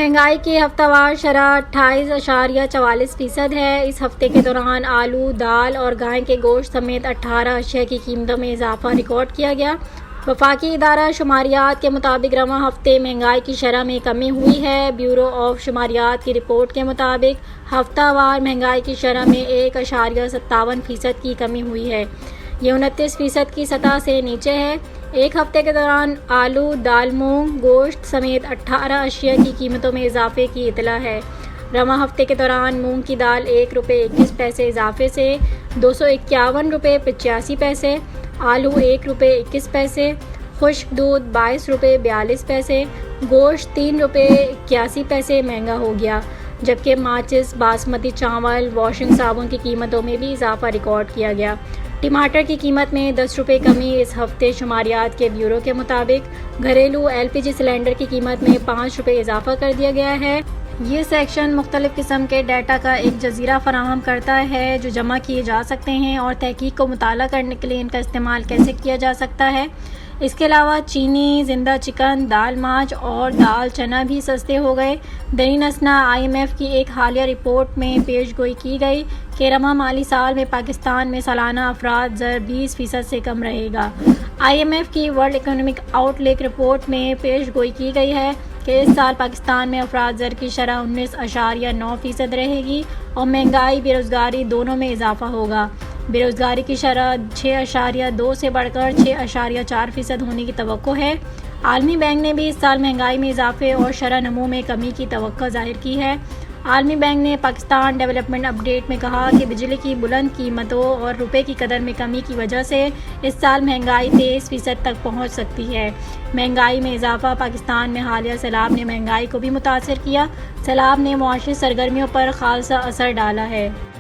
महंगाई की हफ्तावार शरह 28.44% है। इस हफ्ते के दौरान आलू, दाल और गाय के गोश्त समेत 18 अशिया की कीमतों में इजाफा रिकॉर्ड किया गया। वफाकी इदारा शुमारियात के मुताबिक रवां हफ्ते महंगाई की शरह में कमी हुई है। ब्यूरो ऑफ शुमारियात की रिपोर्ट के मुताबिक हफ्तावार महंगाई की शरह में 1.57% की कमी हुई है। ये 29% की सतह से नीचे है। एक हफ्ते के दौरान आलू, दाल, मूंग, गोश्त समेत 18 अशिया की कीमतों में इजाफे की इतला है। रवां हफ्ते के दौरान मूंग की दाल ₹1.21 इजाफे से 251 रुपये 85 पैसे, आलू ₹1.21, खुश्क दूध ₹22.42, गोश्त ₹3.81 महंगा हो गया। जबकि माचिस, बासमती चावल, वॉशिंग साबुन की कीमतों में भी इजाफा रिकॉर्ड किया गया। टमाटर की कीमत में 10 रुपये कमी इस हफ्ते शुमारियात के ब्यूरो के मुताबिक। घरेलू LPG सिलेंडर की कीमत में 5 रुपये इजाफा कर दिया गया है। ये सेक्शन मुख्तलिफ किस्म के डाटा का एक जजीरा फराहम करता है जो जमा किए जा सकते हैं और तहकीक को मुताला करने के लिए इनका इस्तेमाल कैसे किया जा सकता है। इसके अलावा चीनी, जिंदा चिकन, दाल माच और दाल चना भी सस्ते हो गए। दरीन असना IMF की एक हालिया रिपोर्ट में पेशगोई की गई कि रवां माली साल में पाकिस्तान में सालाना अफराद ज़र 20% से कम रहेगा। IMF की वर्ल्ड इकोनॉमिक आउटलुक रिपोर्ट में पेशगोई की गई है कि इस साल पाकिस्तान में अफराद ज़र की शरह 19.9% रहेगी और महंगाई, बेरोज़गारी दोनों में इजाफा होगा। बेरोज़गारी की शरह 6.2 से बढ़कर 6.4% होने की तवक्को है। आलमी बैंक ने भी इस साल महंगाई में इजाफे और शरह नमू में कमी की तवक्को जाहिर की है। आलमी बैंक ने पाकिस्तान डेवलपमेंट अपडेट में कहा कि बिजली की बुलंद कीमतों और रुपए की कदर में कमी की वजह से इस साल महंगाई 23% तक पहुंच सकती है। महंगाई में इजाफा पाकिस्तान में हालिया सैलाब ने महंगाई को भी मुतासर किया। सैलाब ने मुआशी सरगर्मियों पर खासा असर डाला है।